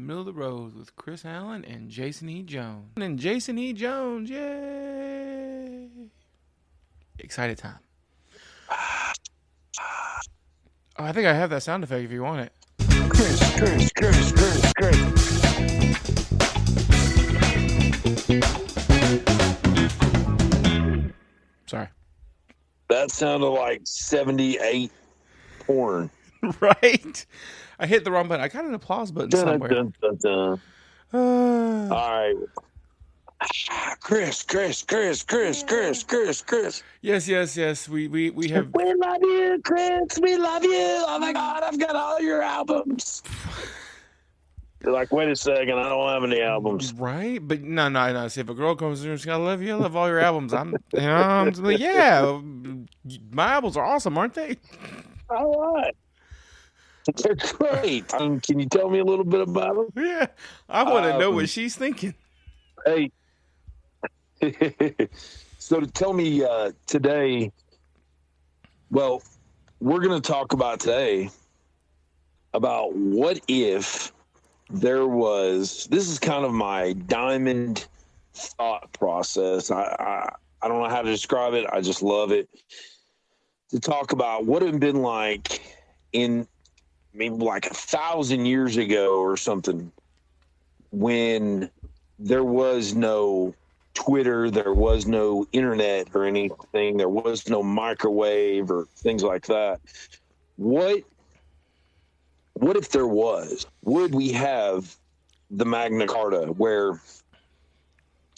Middle of the Road with Chris Allen and Jason E. Jones. And Jason E. Jones, yay! Excited time. Oh, I think I have that sound effect if you want it. Chris. Sorry. That sounded like 78 porn. Right? I hit the wrong button. I got an applause button somewhere. Dun, dun, dun. All right. Chris. Yes. We have. We love you, Chris. We love you. Oh my God, I've got all your albums. You're like, wait a second, I don't have any albums. Right? But no. See, if a girl comes in and says, I love you, I love all your albums. I'm like, yeah, my albums are awesome, aren't they? All right. They're great. Can you tell me a little bit about them? Yeah. I want to know what she's thinking. Hey. So to tell me today, well, we're going to talk about today about what if there was, this is kind of my diamond thought process. I don't know how to describe it. I just love it. To talk about what it would have been like in maybe like 1,000 years ago or something, when there was no Twitter, there was no internet or anything, there was no microwave or things like that. What if there was? Would we have the Magna Carta, where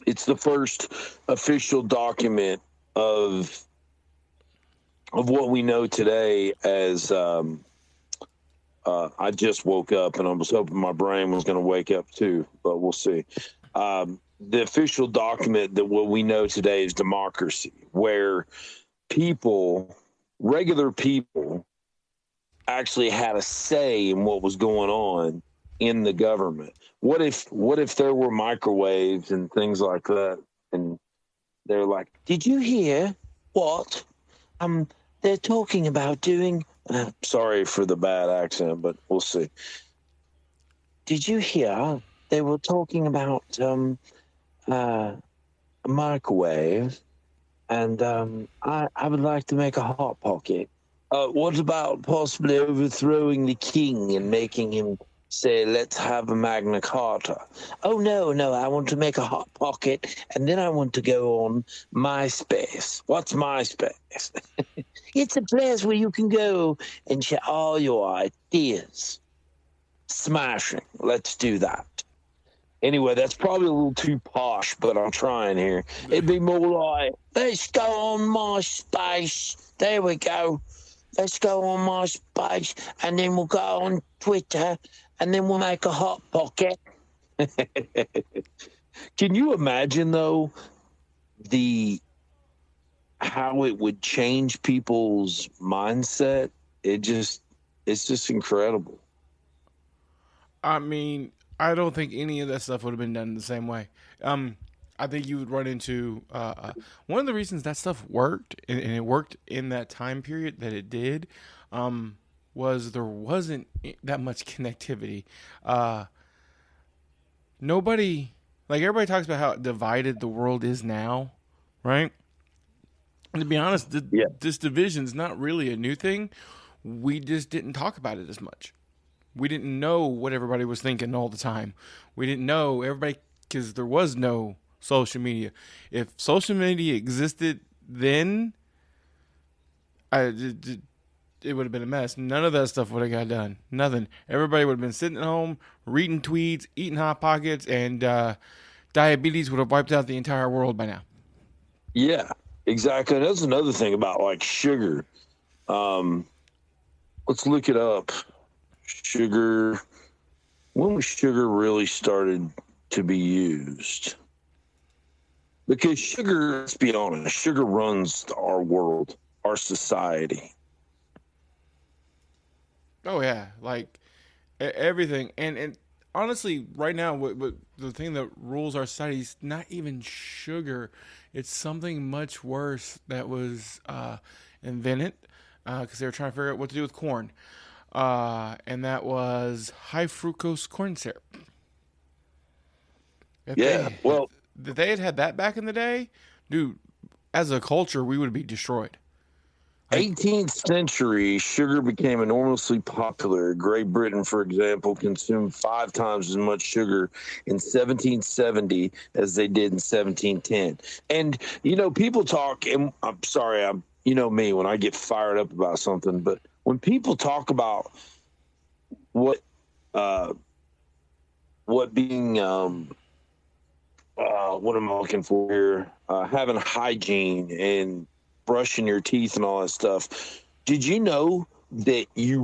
it's the first official document of what we know today as I just woke up and I was hoping my brain was going to wake up too, but we'll see. The official document that what we know today is democracy, where regular people actually had a say in what was going on in the government. What if there were microwaves and things like that, and they're like, did you hear what they're talking about doing? Sorry for the bad accent, but we'll see. Did you hear they were talking about a microwave, and I would like to make a hot pocket. What about possibly overthrowing the king and making him say, let's have a Magna Carta? Oh, no, I want to make a hot pocket, and then I want to go on MySpace. What's MySpace? It's a place where you can go and share all your ideas. Smashing. Let's do that. Anyway, that's probably a little too posh, but I'm trying here. It'd be more like, let's go on MySpace. There we go. Let's go on MySpace, and then we'll go on Twitter, and then we'll make a hot pocket. Can you imagine, though, how it would change people's mindset? It's just incredible. I mean, I don't think any of that stuff would have been done the same way. I think you would run into one of the reasons that stuff worked, and it worked in that time period that it did, was there wasn't that much connectivity. Nobody, like everybody talks about how divided the world is now, right? And to be honest, this division's not really a new thing. We just didn't talk about it as much. We didn't know what everybody was thinking all the time. We didn't know everybody, because there was no social media. If social media existed then, it would have been a mess. None of that stuff would have got done. Nothing. Everybody would have been sitting at home, reading tweets, eating Hot Pockets, and diabetes would have wiped out the entire world by now. Yeah, exactly. That's another thing about like sugar. Let's look it up. Sugar. When was sugar really started to be used? Because sugar, let's be honest, sugar runs our world, our society. Oh yeah, like everything. And honestly, right now, what the thing that rules our society is not even sugar. It's something much worse that was invented because they were trying to figure out what to do with corn. And that was high fructose corn syrup. If they had that back in the day, dude, as a culture, we would be destroyed. 18th century, sugar became enormously popular. Great Britain, for example, consumed 5 times as much sugar in 1770 as they did in 1710. And, people talk, and I'm sorry, you know me, when I get fired up about something, but when people talk about what being, what am I looking for here? Having hygiene and brushing your teeth and all that stuff. Did you know that you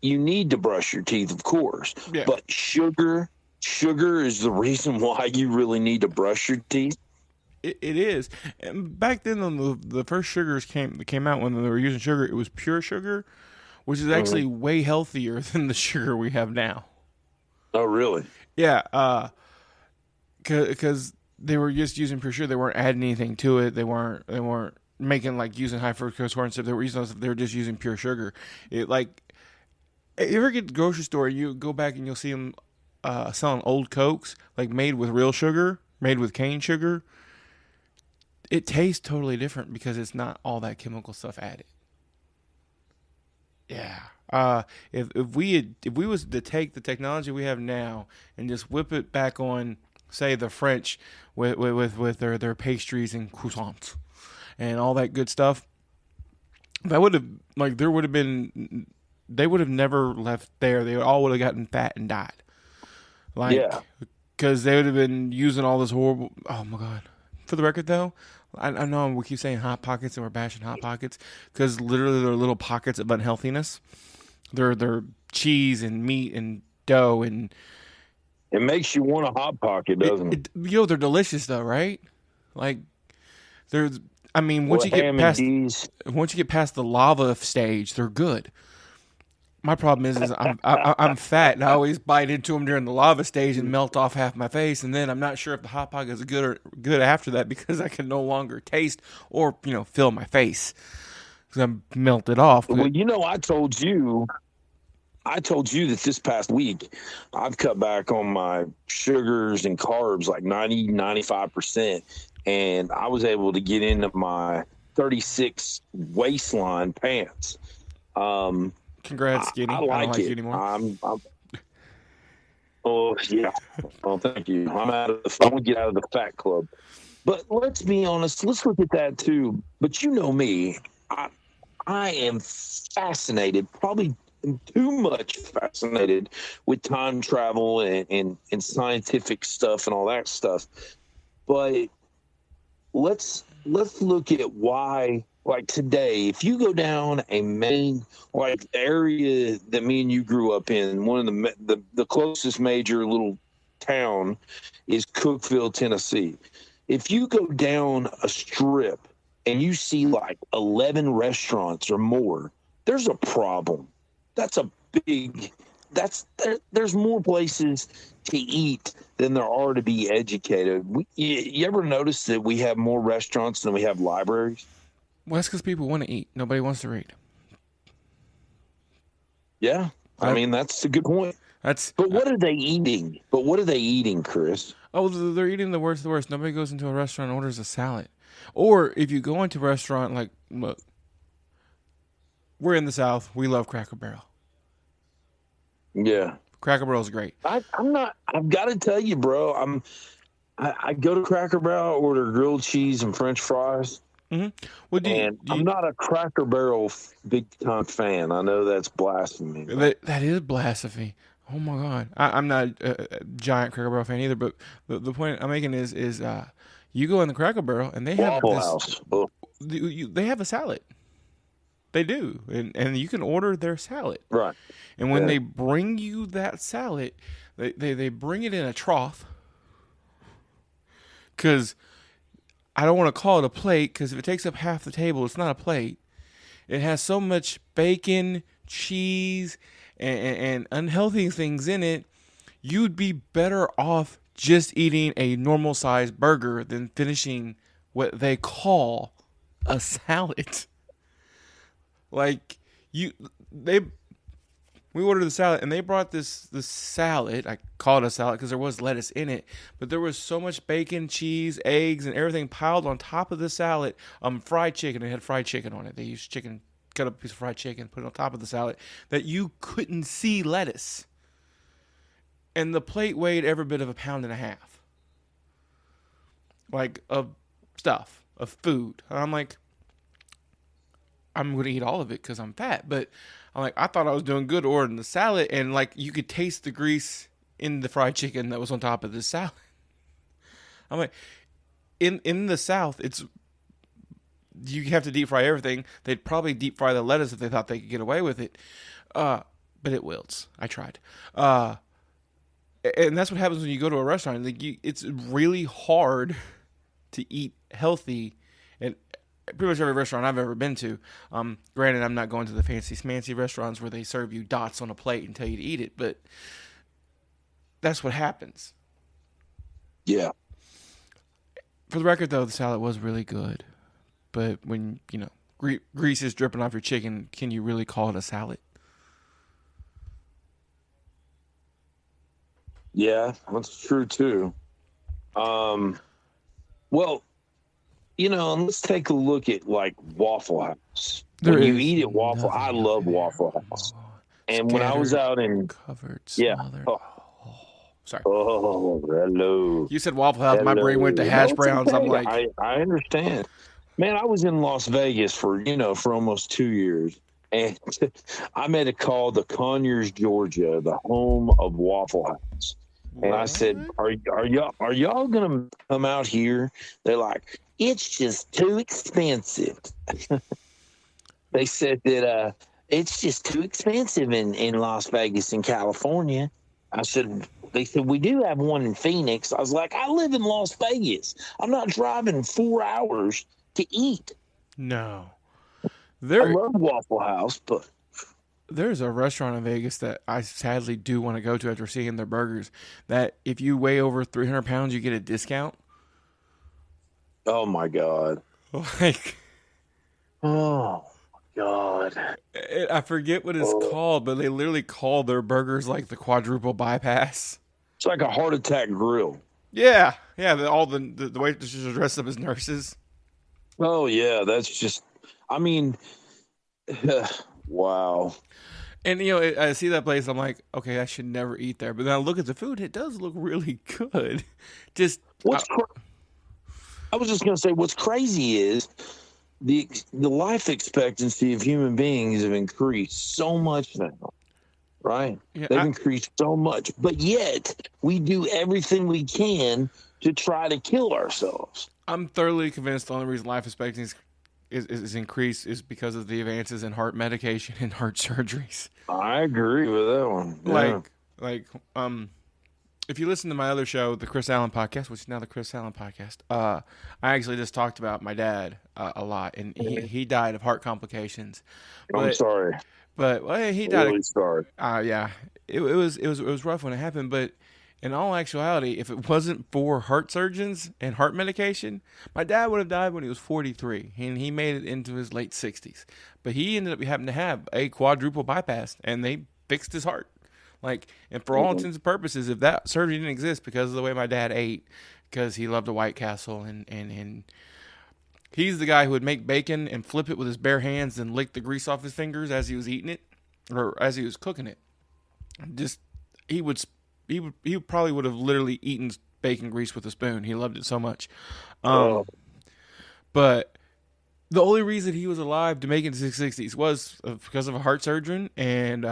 need to brush your teeth, of course, but sugar is the reason why you really need to brush your teeth? It is. And back then, when the first sugars came out, when they were using sugar, it was pure sugar, which is actually way healthier than the sugar we have now. Oh, really? Yeah. Because they were just using pure sugar. They weren't adding anything to it. They weren't making using high fructose corn syrup. They were just using pure sugar. You ever get to the grocery store, you go back and you'll see them selling old Cokes, made with real sugar, made with cane sugar. It tastes totally different because it's not all that chemical stuff added. Yeah. If we was to take the technology we have now and just whip it back on, say, the French with their pastries and croissants and all that good stuff, that would have they would have never left there. They all would have gotten fat and died. Because they would have been using all this horrible. Oh my God! For the record, though, I know we keep saying Hot Pockets and we're bashing Hot Pockets because literally they're little pockets of unhealthiness. They're cheese and meat and dough and. It makes you want a Hot Pocket, doesn't it? They're delicious though, right? Once you get past the lava stage, they're good. My problem is I'm fat and I always bite into them during the lava stage and melt off half my face, and then I'm not sure if the Hot Pocket is good after that because I can no longer taste or feel my face because I'm melted off. Well, I told you that this past week I've cut back on my sugars and carbs 95%, and I was able to get into my 36 waistline pants. Congrats, Skinny. I don't like it you anymore. Oh yeah. Well, thank you. I'm gonna get out of the fat club. But let's be honest. Let's look at that too. But you know me, I am fascinated, probably too much fascinated with time travel and scientific stuff and all that stuff. But let's look at why. Today, if you go down a main area that me and you grew up in, one of the closest major little town is Cookeville, Tennessee. If you go down a strip and you see 11 restaurants or more, there's a problem. There's more places to eat than there are to be educated. You ever notice that we have more restaurants than we have libraries? Well, that's because people want to eat. Nobody wants to read. Yeah. That's a good point. But what are they eating? Chris? Oh, they're eating the worst of the worst. Nobody goes into a restaurant and orders a salad. Or if you go into a restaurant, look, we're in the South. We love Cracker Barrel. Yeah. Cracker Barrel's great. I've got to tell you, bro, I go to Cracker Barrel, order grilled cheese and French fries. Mm-hmm. Well, I'm not a Cracker Barrel big time fan. I know that's blasphemy. That is blasphemy. Oh my God, I'm not a giant Cracker Barrel fan either. But the point I'm making is you go in the Cracker Barrel and they have they have a salad. They do, and you can order their salad. Right. And when they bring you that salad, they bring it in a trough because. I don't want to call it a plate because if it takes up half the table, it's not a plate. It has so much bacon, cheese, and unhealthy things in it. You'd be better off just eating a normal sized burger than finishing what they call a salad. We ordered the salad, and they brought this salad. I call it a salad because there was lettuce in it, but there was so much bacon, cheese, eggs, and everything piled on top of the salad. Fried chicken. It had fried chicken on it. They used chicken, cut up a piece of fried chicken, put it on top of the salad, that you couldn't see lettuce. And the plate weighed every bit of 1.5 pounds, like of stuff, of food. And I'm like, I'm going to eat all of it because I'm fat, but I'm like, I thought I was doing good ordering the salad, and like you could taste the grease in the fried chicken that was on top of the salad. I'm like, in the South, it's you have to deep fry everything. They'd probably deep fry the lettuce if they thought they could get away with it, but it wilts. I tried, and that's what happens when you go to a restaurant. Like it's really hard to eat healthy, and pretty much every restaurant I've ever been to. Granted, I'm not going to the fancy smancy restaurants where they serve you dots on a plate and tell you to eat it, but that's what happens. Yeah. For the record, though, the salad was really good. But when, grease is dripping off your chicken, can you really call it a salad? Yeah, that's true, too. Well, and let's take a look at like Waffle House. When you eat at Waffle, I love Waffle House. And when I was out in covered, smothered. Sorry. Oh, hello. You said Waffle House. Hello. My brain went to hash browns. Okay. I'm like, I understand. Man, I was in Las Vegas for almost 2 years, and I made a call to Conyers, Georgia, the home of Waffle House. And I said, "Are y'all gonna come out here?" They're like, "It's just too expensive." They said that it's just too expensive in Las Vegas in California. They said, "We do have one in Phoenix." I was like, "I live in Las Vegas. I'm not driving 4 hours to eat." No. I love Waffle House, but there's a restaurant in Vegas that I sadly do want to go to after seeing their burgers, that if you weigh over 300 pounds, you get a discount. Oh, my God. Like, oh, my God. I forget what it's called, but they literally call their burgers like the quadruple bypass. It's like a heart attack grill. Yeah. Yeah, all the waitresses are dressed up as nurses. Oh, yeah, that's just, wow. And, I see that place, I'm like, okay, I should never eat there. But then I look at the food, it does look really good. I was just going to say, what's crazy is the life expectancy of human beings have increased so much now, right? Yeah, they've increased so much. But yet, we do everything we can to try to kill ourselves. I'm thoroughly convinced the only reason life expectancy is increased is because of the advances in heart medication and heart surgeries. I agree with that one. Yeah. Like, if you listen to my other show, the Chris Allen Podcast, which is now the Chris Allen Podcast, I actually just talked about my dad a lot, and he died of heart complications. I'm sorry, but he died. Really sorry. Yeah, it was rough when it happened, but in all actuality, if it wasn't for heart surgeons and heart medication, my dad would have died when he was 43, and he made it into his late 60s. But he ended up having to have a quadruple bypass, and they fixed his heart. And for all intents and purposes, if that surgery didn't exist because of the way my dad ate, because he loved a White Castle, and he's the guy who would make bacon and flip it with his bare hands and lick the grease off his fingers as he was eating it, or as he was cooking it. He probably would have literally eaten bacon grease with a spoon. He loved it so much. But the only reason he was alive to make it to the 60s was because of a heart surgeon and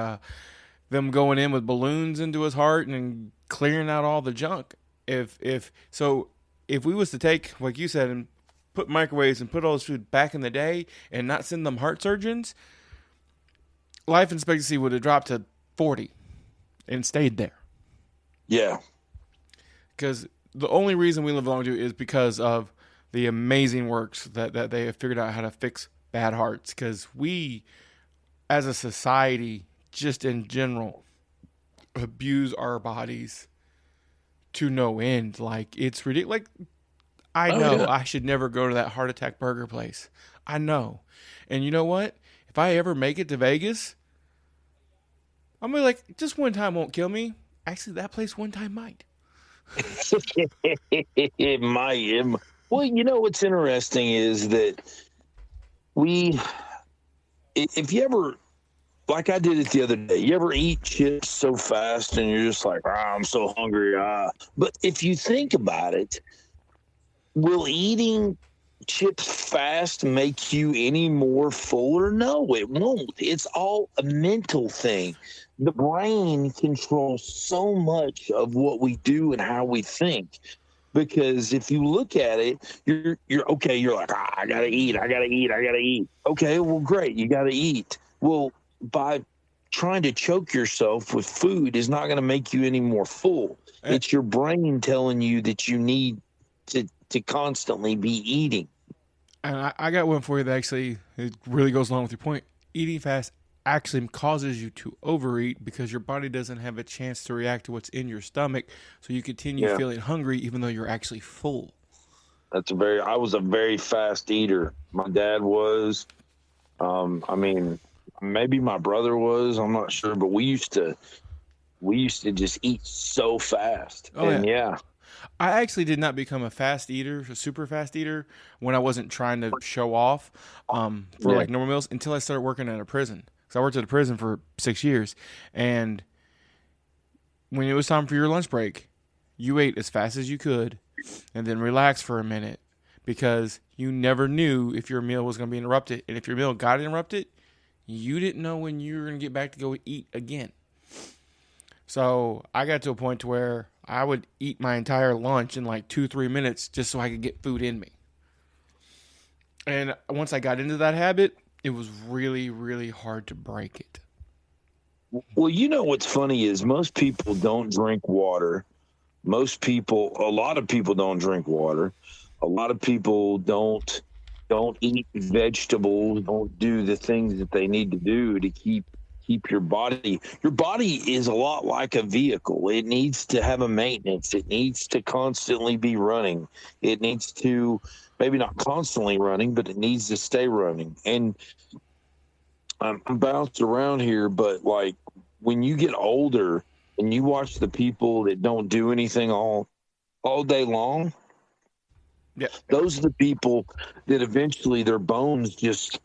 them going in with balloons into his heart and clearing out all the junk. If we was to take, like you said, and put microwaves and put all this food back in the day and not send them heart surgeons, life expectancy would have dropped to 40 and stayed there. Yeah. Because the only reason we live long is because of the amazing works that they have figured out how to fix bad hearts. Because we, as a society, just in general, abuse our bodies to no end. Like, it's ridiculous. Like, I know I should never go to that heart attack burger place. I know. And you know what? If I ever make it to Vegas, I'm gonna be like, just one time won't kill me. Actually, that place one time might. It might. Well, you know what's interesting is that we, if you ever, like I did it the other day, you ever eat chips so fast and you're just like, I'm so hungry. But if you think about it, will eating chips fast make you any more fuller? No, it won't. It's all a mental thing. The brain controls so much of what we do and how we think. Because if you look at it, you're okay. You're like, I gotta eat. I gotta eat. I gotta eat. Okay, well, great. You gotta eat. Well, by trying to choke yourself with food is not going to make you any more full. It's your brain telling you that you need to constantly be eating. And I got one for you that actually it really goes along with your point. Eating fast actually causes you to overeat because your body doesn't have a chance to react to what's in your stomach, so you continue feeling hungry even though you're actually full. I was a very fast eater. My dad was. I mean, maybe my brother was. I'm not sure, but we used to just eat so fast. Oh, and yeah. I actually did not become a fast eater, a super fast eater, when I wasn't trying to show off for like normal meals until I started working at a prison. So I worked at a prison for 6 years, and when it was time for your lunch break, you ate as fast as you could, and then relax for a minute because you never knew if your meal was going to be interrupted, and if your meal got interrupted, you didn't know when you were going to get back to go eat again. So I got to a point to where I would eat my entire lunch in like 2-3 minutes just so I could get food in me. And once I got into that habit, it was really, really hard to break it. Well, you know what's funny is most people don't drink water. A lot of people don't drink water. A lot of people don't eat vegetables, don't do the things that they need to do to keep your body is a lot like a vehicle. It needs to have a maintenance. It needs to constantly be running. It needs to, maybe not constantly running, but it needs to stay running. And I'm bounced around here, but like when you get older and you watch the people that don't do anything all day long, those are the people that eventually their bones just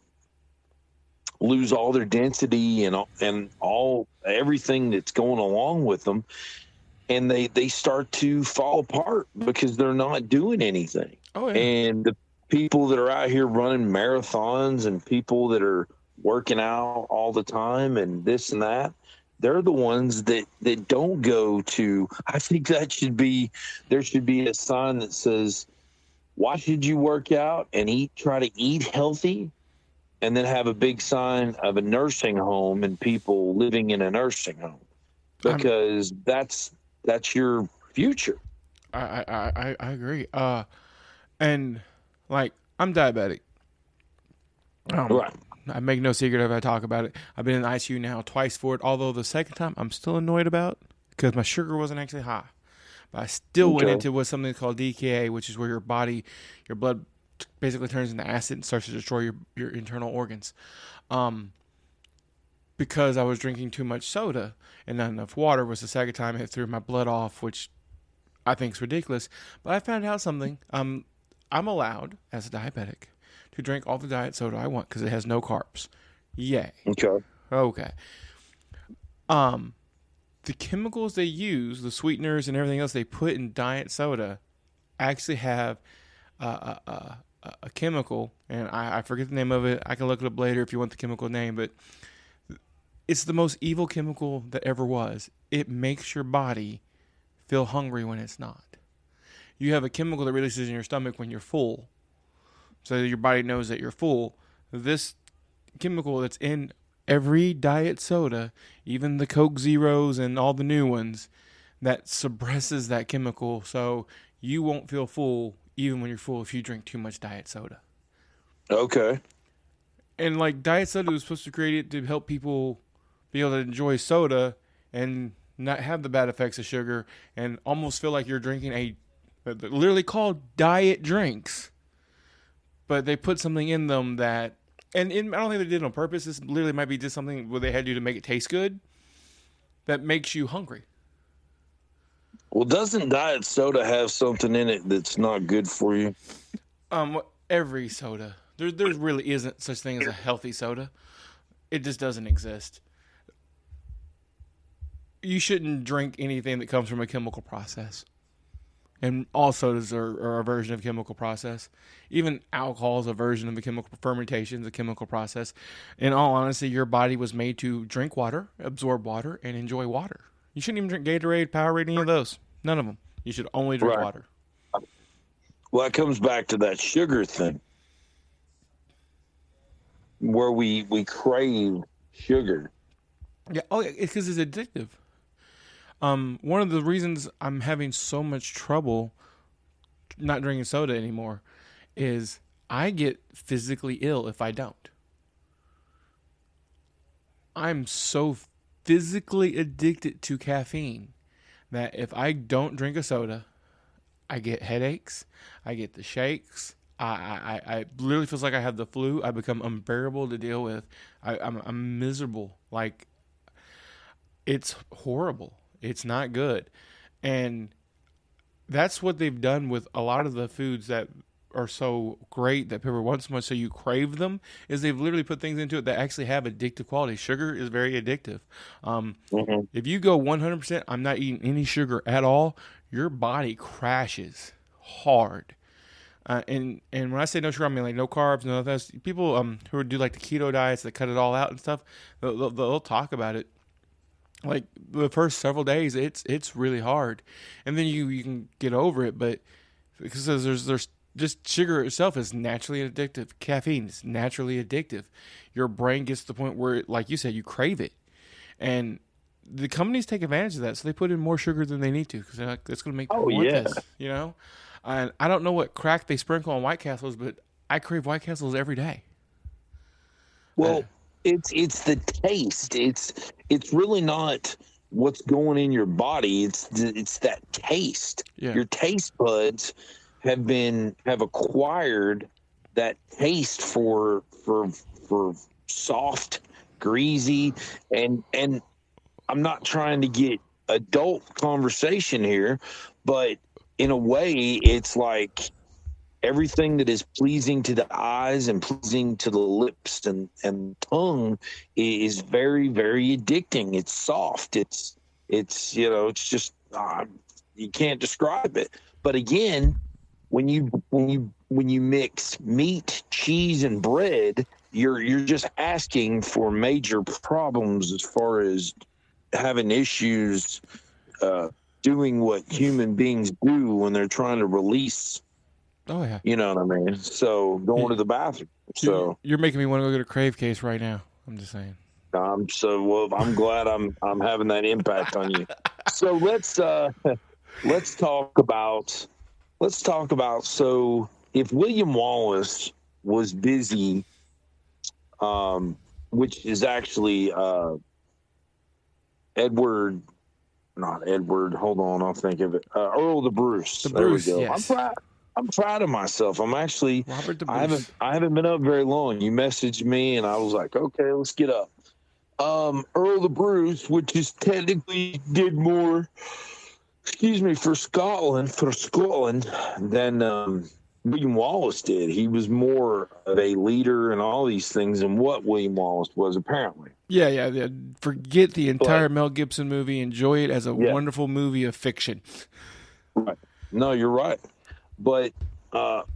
lose all their density and everything that's going along with them, and they start to fall apart because they're not doing anything. Oh, yeah. And the people that are out here running marathons and people that are working out all the time and this and that, they're the ones that don't go to. I think there should be a sign that says, why should you work out and try to eat healthy? And then have a big sign of a nursing home and people living in a nursing home, because that's your future. I agree. And like I'm diabetic. Right. I make no secret if I talk about it. I've been in the ICU now twice for it. Although the second time I'm still annoyed about because my sugar wasn't actually high, but I still went into what's something called DKA, which is where your blood basically turns into acid and starts to destroy your internal organs. Because I was drinking too much soda and not enough water was the second time it threw my blood off, which I think is ridiculous. But I found out something. I'm allowed, as a diabetic, to drink all the diet soda I want because it has no carbs. Yay. Okay. The chemicals they use, the sweeteners and everything else they put in diet soda, actually have a chemical, and I forget the name of it. I can look it up later if you want the chemical name, but it's the most evil chemical that ever was. It makes your body feel hungry when it's not. You have a chemical that releases in your stomach when you're full, so that your body knows that you're full. This chemical that's in every diet soda, even the Coke Zeros and all the new ones, that suppresses that chemical, so you won't feel full even when you're full if you drink too much diet soda. Okay. And like diet soda was supposed to create it to help people be able to enjoy soda and not have the bad effects of sugar and almost feel like you're drinking literally called diet drinks. But they put something in them that, I don't think they did it on purpose. This literally might be just something where they had to do to make it taste good. that makes you hungry. Well, doesn't diet soda have something in it that's not good for you? Every soda. There really isn't such thing as a healthy soda. It just doesn't exist. You shouldn't drink anything that comes from a chemical process. And all sodas are a version of a chemical process. Even alcohol is a version of a chemical fermentation, is a chemical process. In all honesty, your body was made to drink water, absorb water, and enjoy water. You shouldn't even drink Gatorade, Powerade, any of those. None of them. You should only drink water. Well, that comes back to that sugar thing, where we crave sugar. Yeah. Oh, it's because it's addictive. One of the reasons I'm having so much trouble not drinking soda anymore is I get physically ill if I don't. I'm so physically addicted to caffeine that if I don't drink a soda, I get headaches, I get the shakes. I literally feels like I have the flu. I become unbearable to deal with. I'm miserable. Like, it's horrible. It's not good. And that's what they've done with a lot of the foods that are so great that people want so much so you crave them, is they've literally put things into it that actually have addictive quality. Sugar is very addictive. If you go 100%, I'm not eating any sugar at all, your body crashes hard. And when I say no sugar, I mean like no carbs, no that. People who do like the keto diets that cut it all out and stuff, they'll talk about it. Like the first several days, it's really hard, and then you can get over it. But because there's just sugar itself is naturally addictive. Caffeine is naturally addictive. Your brain gets to the point where, like you said, you crave it, and the companies take advantage of that. So they put in more sugar than they need to because they're like, that's going to make people want this, you know. And I don't know what crack they sprinkle on White Castles, but I crave White Castles every day. Well. It's the taste. It's really not what's going in your body. It's that taste. Yeah. Your taste buds have acquired that taste for soft, greasy, and I'm not trying to get adult conversation here, but in a way, it's like everything that is pleasing to the eyes and pleasing to the lips and tongue is very, very addicting. It's soft. It's it's just you can't describe it. But again, when you mix meat, cheese, and bread, you're just asking for major problems as far as having issues doing what human beings do when they're trying to release. Oh yeah, you know what I mean. So going to the bathroom. So you're making me want to go get a Crave case right now. I'm just saying. I'm glad I'm having that impact on you. So let's talk about. So if William Wallace was busy, which is actually not Edward. Hold on, I'll think of it. Earl the Bruce. There we go. Yes. I'm proud of myself. I'm actually. I haven't been up very long. You messaged me, and I was like, okay, let's get up. Earl the Bruce, which is technically did more, for Scotland than William Wallace did. He was more of a leader and all these things than what William Wallace was, apparently. Yeah. Forget the entire Mel Gibson movie. Enjoy it as a wonderful movie of fiction. Right. No, you're right. But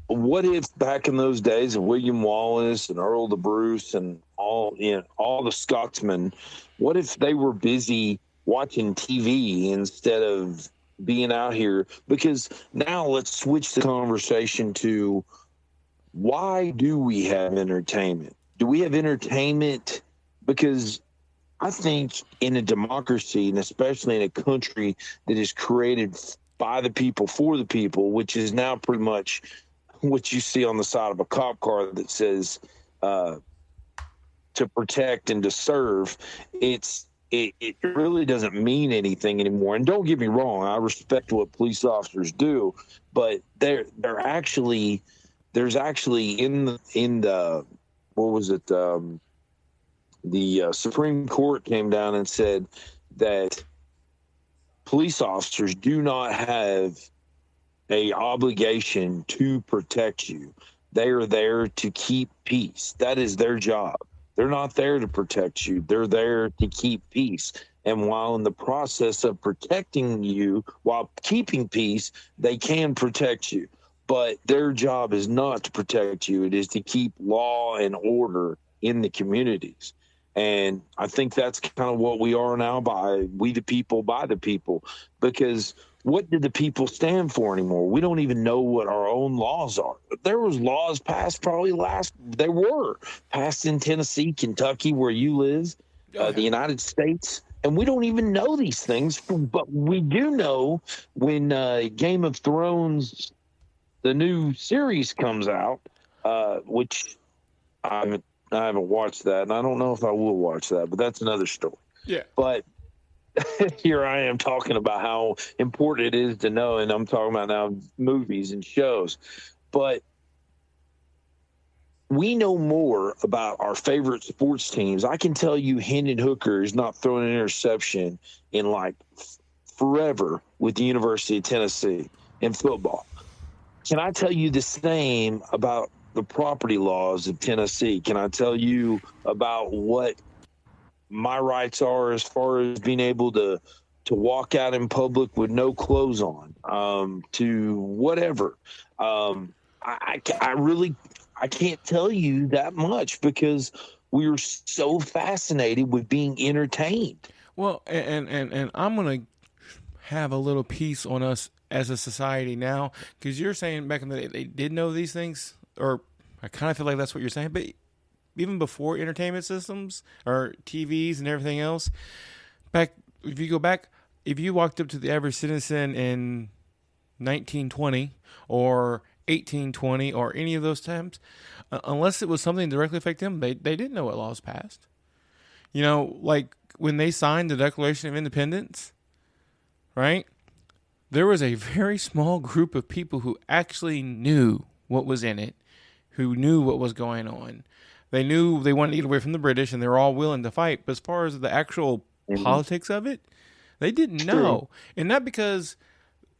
what if back in those days of William Wallace and Earl the Bruce and all the Scotsmen, what if they were busy watching TV instead of being out here? Because now let's switch the conversation to, why do we have entertainment? Do we have entertainment because I think in a democracy, and especially in a country that is created by the people for the people, which is now pretty much what you see on the side of a cop car that says to protect and to serve, it really doesn't mean anything anymore. And don't get me wrong, I respect what police officers do, but there's actually in the what was it, the Supreme Court came down and said that police officers do not have a obligation to protect you. They are there to keep peace. That is their job. They're not there to protect you. They're there to keep peace. And while in the process of protecting you, while keeping peace, they can protect you. But their job is not to protect you. It is to keep law and order in the communities. And I think that's kind of what we are now, by we the people, by the people. Because what did the people stand for anymore? We don't even know what our own laws are. There was laws passed they were passed in Tennessee, Kentucky, where you live, the United States. And we don't even know these things, but we do know when Game of Thrones, the new series, comes out, which I haven't watched that, and I don't know if I will watch that, but that's another story. Yeah. But here I am talking about how important it is to know, and I'm talking about now movies and shows. But we know more about our favorite sports teams. I can tell you Hendon Hooker is not throwing an interception in like forever with the University of Tennessee in football. Can I tell you the same about the property laws of Tennessee? Can I tell you about what my rights are as far as being able to walk out in public with no clothes on, to whatever? I can't tell you that much because we are so fascinated with being entertained. Well, and I'm going to have a little piece on us as a society now, because you're saying back in the day they did know these things, or I kind of feel like that's what you're saying, but even before entertainment systems or TVs and everything else, if you walked up to the average citizen in 1920 or 1820 or any of those times, unless it was something directly affecting them, they didn't know what laws passed. You know, like when they signed the Declaration of Independence, right? There was a very small group of people who actually knew what was in it, who knew what was going on. They knew they wanted to get away from the British, and they were all willing to fight. But as far as the actual politics of it, they didn't know. And not because,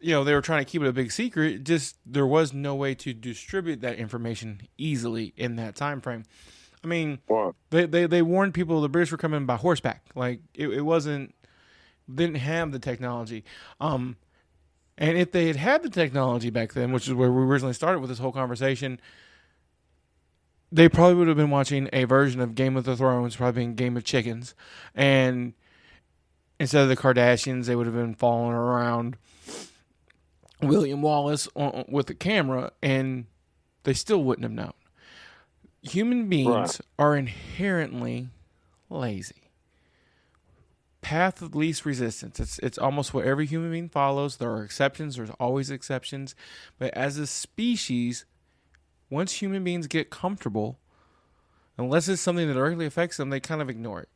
they were trying to keep it a big secret. Just there was no way to distribute that information easily in that time frame. I mean, they warned people the British were coming by horseback. Like it didn't have the technology. And if they had the technology back then, which is where we originally started with this whole conversation, they probably would have been watching a version of Game of the Thrones, probably being Game of Chickens. And instead of the Kardashians, they would have been following around William Wallace with a camera, and they still wouldn't have known. Human beings are inherently lazy. Path of least resistance. It's almost what every human being follows. There are exceptions. There's always exceptions. But as a species, once human beings get comfortable, unless it's something that directly affects them, they kind of ignore it.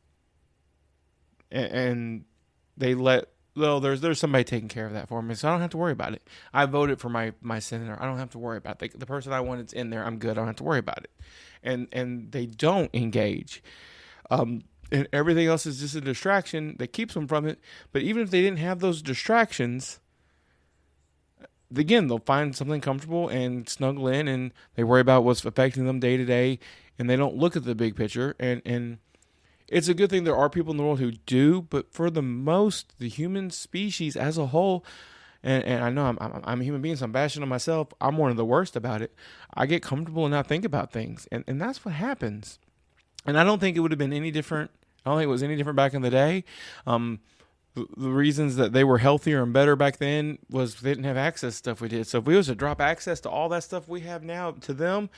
And they there's somebody taking care of that for me, so I don't have to worry about it. I voted for my senator. I don't have to worry about it. The person I want is in there. I'm good. I don't have to worry about it. And they don't engage. And everything else is just a distraction that keeps them from it. But even if they didn't have those distractions, again, they'll find something comfortable and snuggle in, and they worry about what's affecting them day to day, and they don't look at the big picture. And it's a good thing there are people in the world who do, but for the most, the human species as a whole, and I know I'm a human being, so I'm bashing on myself. I'm one of the worst about it. I get comfortable and not think about things, and that's what happens. And I don't think it would have been any different. I don't think it was any different back in the day. The reasons that they were healthier and better back then was they didn't have access to stuff we did. So if we was to drop access to all that stuff we have now to them,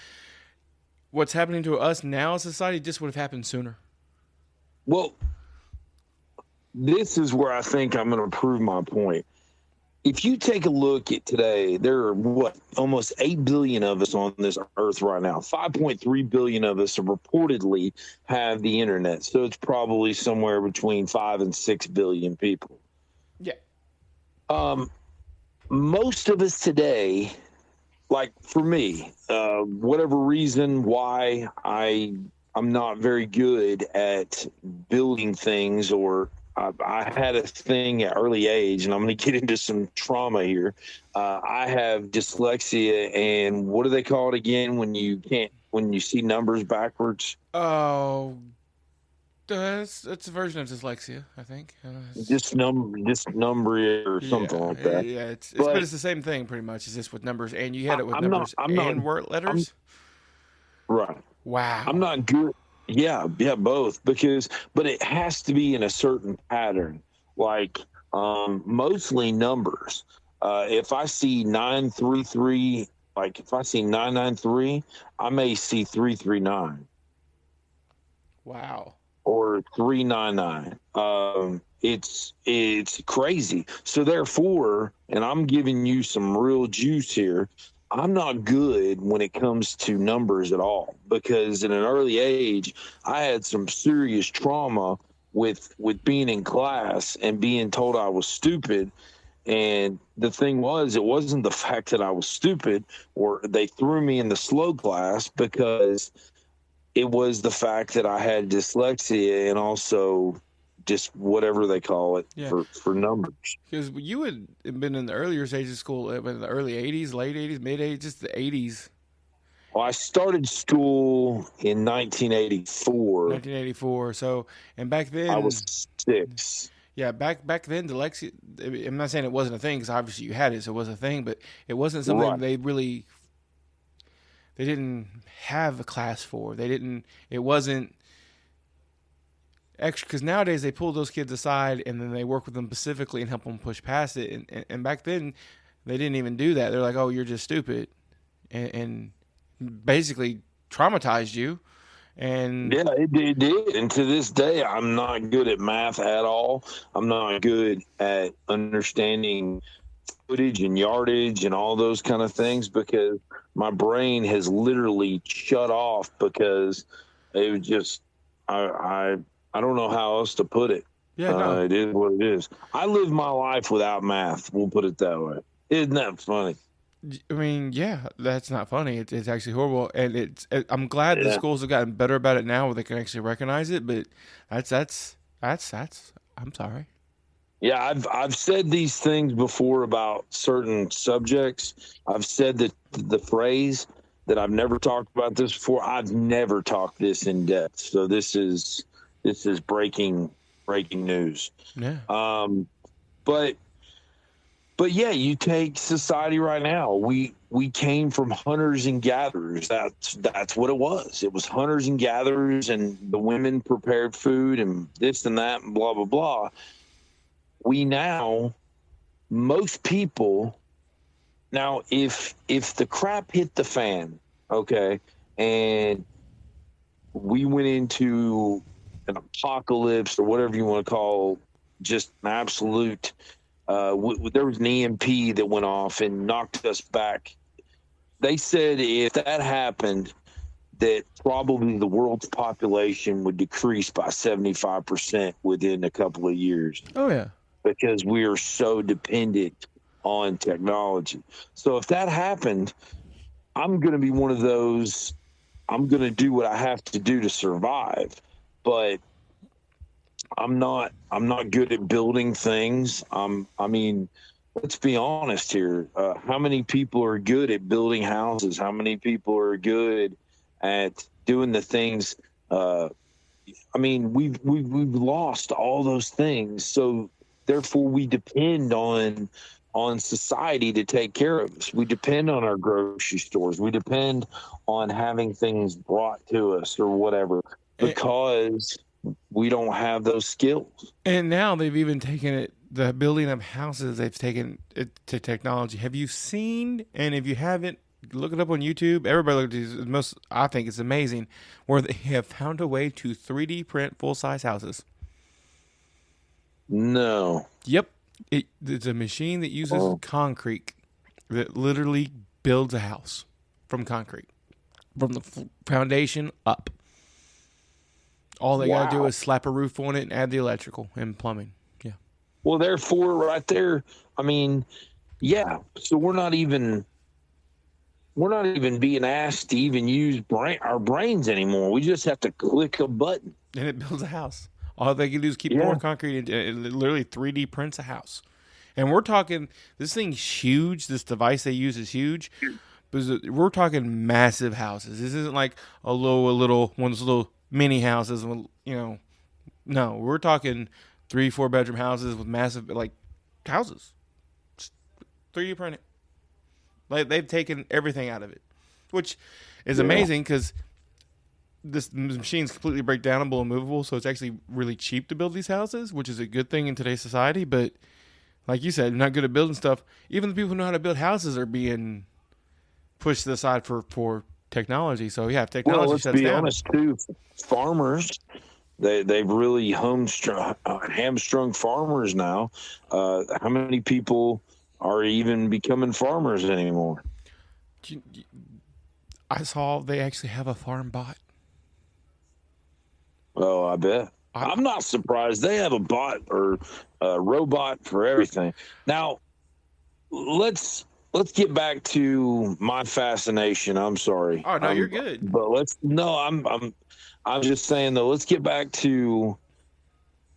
what's happening to us now as society just would have happened sooner. Well, this is where I think I'm going to prove my point. If you take a look at today, there are almost 8 billion of us on this earth right now. 5.3 billion of us reportedly have the internet. So it's probably somewhere between 5 and 6 billion people. Yeah. Most of us today, like for me, whatever reason why I'm not very good at building things or I had a thing at early age, and I'm going to get into some trauma here. I have dyslexia, and what do they call it again when you see numbers backwards? Oh, that's a version of dyslexia, I think. Dysnumbria or something like that. Yeah. But But it's the same thing pretty much. It's just with numbers, and you had it with I'm not. numbers I'm not. and word I'm letters. right. I'm Wow. not good. Yeah, both but it has to be in a certain pattern, like mostly numbers. If I see 933, like if I see 993, I may see 339 Wow. or 399. It's crazy. So therefore, and I'm giving you some real juice here. I'm not good when it comes to numbers at all, because in an early age, I had some serious trauma with being in class and being told I was stupid. And the thing was, it wasn't the fact that I was stupid or they threw me in the slow class, because it was the fact that I had dyslexia and also just whatever they call it Yeah. for numbers. Because you had been in the earlier stages of school, in the early 80s, late 80s, mid 80s, just the 80s. Well, I started school in 1984. 1984. So, and back then, I was 6. Yeah, back then, dyslexia. I'm not saying it wasn't a thing, because obviously you had it, so it was a thing. But it wasn't something Right. they didn't have a class for. They didn't. It wasn't extra, because nowadays they pull those kids aside and then they work with them specifically and help them push past it. And back then, they didn't even do that. They're like, "Oh, you're just stupid," and basically traumatized you. And Yeah, it did. And to this day, I'm not good at math at all. I'm not good at understanding footage and yardage and all those kind of things, because my brain has literally shut off, because it was just I don't know how else to put it. yeah, no, It is what it is. I live my life without math. We'll put it that way. Isn't that funny? I mean, yeah, that's not funny. It's actually horrible, and I'm glad the Yeah. schools have gotten better about it now, where they can actually recognize it. But that's. I'm sorry. Yeah, I've said these things before about certain subjects. I've said that the phrase that I've never talked about this before. I've never talked this in depth. So this is breaking news. Yeah, But yeah, you take society right now. We came from hunters and gatherers. That's what it was. It was hunters and gatherers, and the women prepared food and this and that and blah blah blah. Most people now, if the crap hit the fan, okay, and we went into an apocalypse or whatever you want to call, just an absolute. There was an EMP that went off and knocked us back. They said if that happened, that probably the world's population would decrease by 75% within a couple of years, oh yeah, because we are so dependent on technology. So if that happened, I'm going to be one of those. I'm going to do what I have to do to survive, but I'm not good at building things. I mean, let's be honest here. How many people are good at building houses? How many people are good at doing the things? I mean, we've lost all those things. So therefore, we depend on society to take care of us. We depend on our grocery stores. We depend on having things brought to us or whatever, because we don't have those skills. and now they've even taken it. The building of houses, they've taken it to technology. Have you seen? And if you haven't, look it up on YouTube. Everybody look at these. I think it's amazing, where they have found a way to 3D print full size houses. No. Yep. It's a machine that uses concrete, that literally builds a house from concrete, from the foundation up. All they got to do is slap a roof on it and add the electrical and plumbing. Yeah. Well, therefore, right there, I mean, yeah. So we're not even being asked to even use our brains anymore. We just have to click a button. And it builds a house. All they can do is keep pouring concrete and it literally 3D prints a house. And we're talking, this thing's huge. This device they use is huge. But we're talking massive houses. This isn't like one of those little mini houses. No, we're talking 3-4 bedroom houses with massive houses. 3D printed. Like they've taken everything out of it, which is amazing because this machine's completely breakdownable and movable, so it's actually really cheap to build these houses, which is a good thing in today's society. But like you said, you're not good at building stuff. Even the people who know how to build houses are being pushed to the side for technology. So yeah, if technology shuts down. Let's be honest too. Farmers, they've really hamstrung farmers now. How many people are even becoming farmers anymore? I saw they actually have a farm bot. Oh, I bet. I'm not surprised. They have a bot or a robot for everything. Now, let's get back to my fascination. I'm sorry. Oh no, you're good. But I'm just saying though. Let's get back to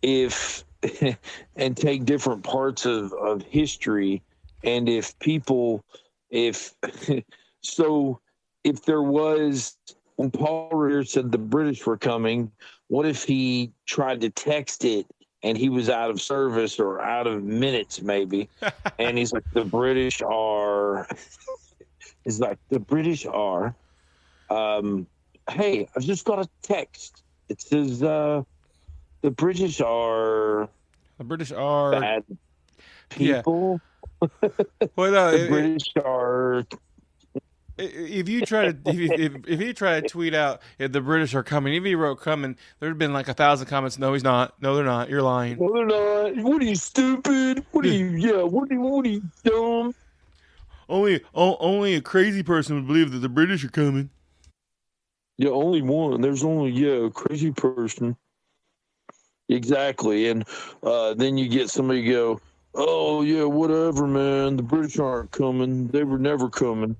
and take different parts of history. And if there was, when Paul Revere said the British were coming, what if he tried to text it and he was out of service or out of minutes maybe? And he's like, the British are, hey, I've just got a text. It says, the British are bad people. Yeah. Well, no, the British are. If you try to tweet out if the British are coming, if he wrote coming, there'd have been like 1,000 comments. No, he's not. No, they're not. You're lying. No, they're not. What are you, stupid? What are you? Yeah. What are you, dumb? Only a crazy person would believe that the British are coming. Yeah, only one. There's only a crazy person. Exactly, and then you get somebody go, oh yeah, whatever, man. The British aren't coming. They were never coming.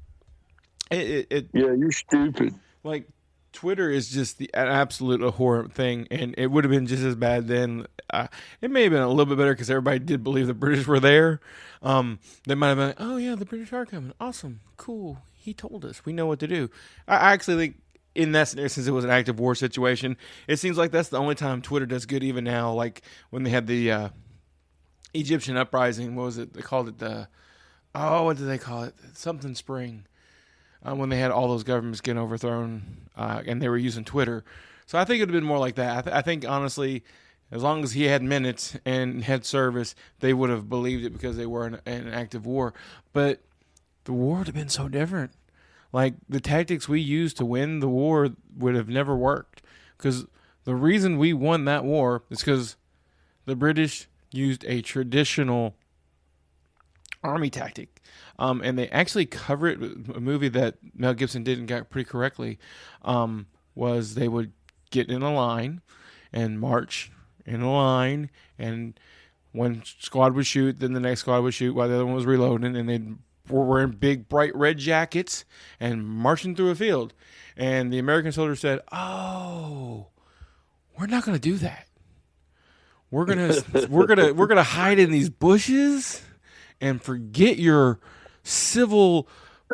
Yeah, you're stupid. Like, Twitter is just an absolute abhorrent thing, and it would have been just as bad then. It may have been a little bit better because everybody did believe the British were there. They might have been like, oh yeah, the British are coming. Awesome, cool. He told us. We know what to do. I actually think in that scenario, since it was an active war situation, it seems like that's the only time Twitter does good even now. Like when they had the Egyptian uprising, what was it? They called it what did they call it? Something Spring. When they had all those governments getting overthrown, and they were using Twitter. So I think it would have been more like that. I think, honestly, as long as he had minutes and had service, they would have believed it because they were in an active war. But the war would have been so different. Like, the tactics we used to win the war would have never worked. Because the reason we won that war is because the British used a traditional army tactic. And they actually cover it with a movie that Mel Gibson did and got pretty correctly, was they would get in a line and march in a line, and one squad would shoot, then the next squad would shoot while the other one was reloading, and they were wearing big, bright red jackets and marching through a field. And the American soldiers said, oh, we're not going to do that. We're gonna hide in these bushes and forget your civil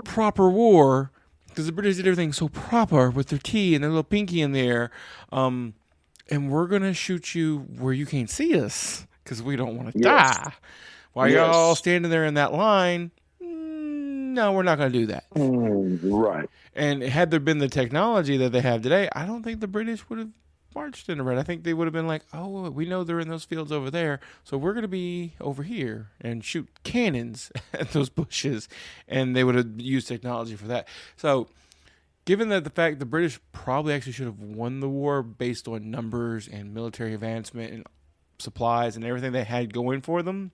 proper war, because the British did everything so proper with their tea and their little pinky in the air, and we're gonna shoot you where you can't see us because we don't want to die while you're all standing there in that line. No, we're not gonna do that. Right. And had there been the technology that they have today, I don't think the British would have marched in the red. I think they would have been like, oh, we know they're in those fields over there, so we're going to be over here and shoot cannons at those bushes, and they would have used technology for that. So given that the fact the British probably actually should have won the war based on numbers and military advancement and supplies and everything they had going for them,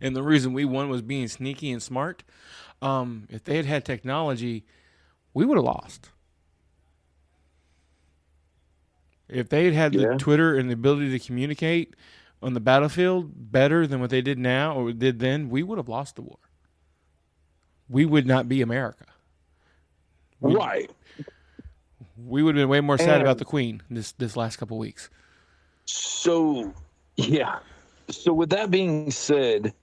and the reason we won was being sneaky and smart, if they had had technology, we would have lost. If they had had the Twitter and the ability to communicate on the battlefield better than what they did now or did then, we would have lost the war. We would not be America. Right. We would have been way more sad about the Queen this last couple of weeks. So, yeah. So with that being said,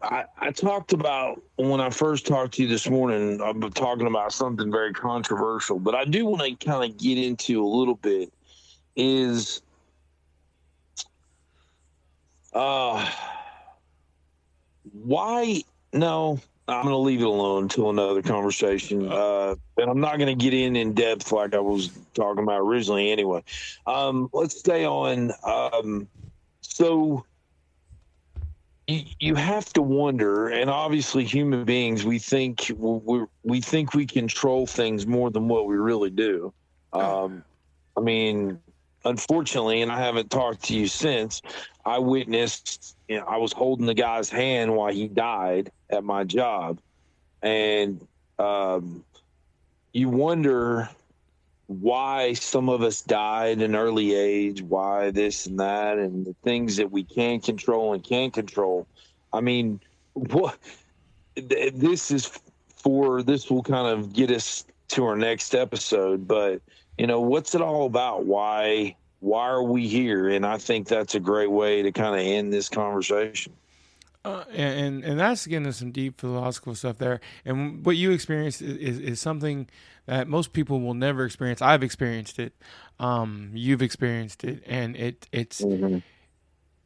I talked about when I first talked to you this morning, I'm talking about something very controversial, but I do want to kind of get into a little bit is why no, I'm going to leave it alone until another conversation. And I'm not going to get in depth like I was talking about originally anyway. Let's stay on. So you have to wonder, and obviously human beings, we think we control things more than what we really do. I mean, unfortunately, and I haven't talked to you since, I witnessed, I was holding the guy's hand while he died at my job. And you wonder why some of us died at an early age, why this and that, and the things that we can control and can't control. I mean, what this will kind of get us to our next episode, but what's it all about? Why are we here? And I think that's a great way to kind of end this conversation. And that's getting into some deep philosophical stuff there. And what you experienced is something that most people will never experience. I've experienced it. You've experienced it, and it's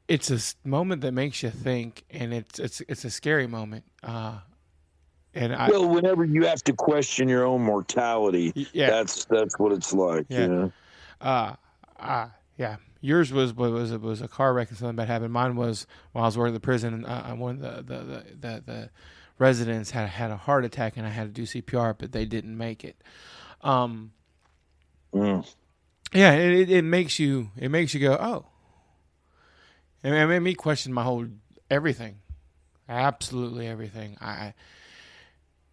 it's a moment that makes you think, and it's a scary moment. Whenever you have to question your own mortality, that's what it's like. Yeah. Yeah. Yours was a car wreck and something bad happened. Mine was while I was working at the prison. One of the residents had a heart attack, and I had to do CPR, but they didn't make it. Yeah, it makes you go, oh. And it made me question my whole everything, absolutely everything. And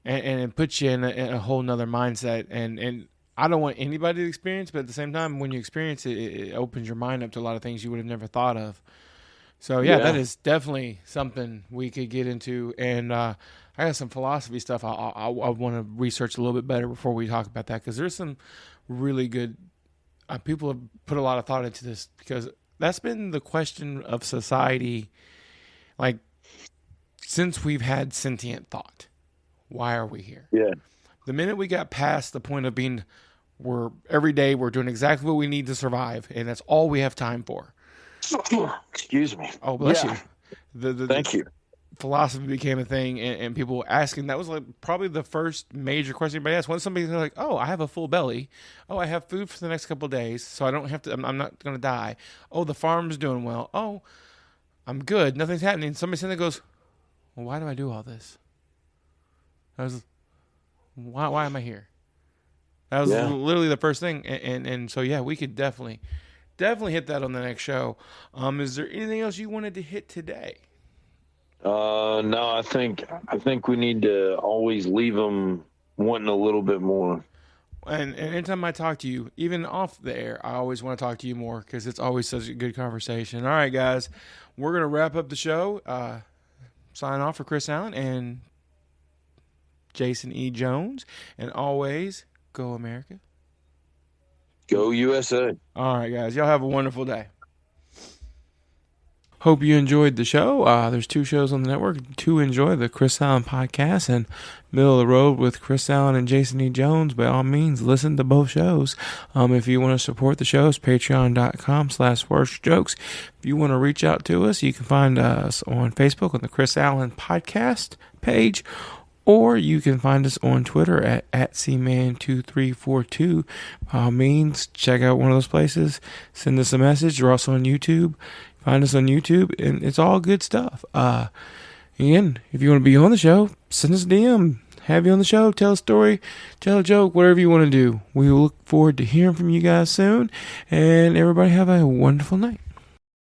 it puts you in a whole nother mindset, and I don't want anybody to experience, but at the same time, when you experience it, it opens your mind up to a lot of things you would have never thought of. So that is definitely something we could get into, and I got some philosophy stuff I want to research a little bit better before we talk about that, because there's some really good people have put a lot of thought into this, because that's been the question of society, like since we've had sentient thought. Why are we here? Yeah. The minute we got past the point of being, every day we're doing exactly what we need to survive, and that's all we have time for. Excuse me. Oh, bless you. Thank you. Philosophy became a thing, and people were asking. That was like probably the first major question anybody asked. When somebody's like, "Oh, I have a full belly. Oh, I have food for the next couple of days, so I don't have to. I'm not going to die. Oh, the farm's doing well. Oh, I'm good. Nothing's happening." Somebody sitting there goes, "Well, why do I do all this? Why am I here?" That was literally the first thing, and so we could definitely hit that on the next show. Is there anything else you wanted to hit today? No, I think we need to always leave them wanting a little bit more. And anytime I talk to you, even off the air, I always want to talk to you more, because it's always such a good conversation. All right, guys, we're gonna wrap up the show. Sign off for Chris Allen and Jason E. Jones, and always go America. Go USA. All right, guys. Y'all have a wonderful day. Hope you enjoyed the show. There's 2 shows on the network to enjoy, the Chris Allen Podcast and Middle of the Road with Chris Allen and Jason E. Jones. By all means, listen to both shows. If you want to support the shows, patreon.com/worstjokes. If you want to reach out to us, you can find us on Facebook on the Chris Allen Podcast page, or you can find us on Twitter at cman2342. By all means, check out one of those places. Send us a message. We're also on YouTube. Find us on YouTube, and it's all good stuff. Again, if you want to be on the show, send us a DM. Have you on the show. Tell a story. Tell a joke. Whatever you want to do. We will look forward to hearing from you guys soon. And everybody have a wonderful night.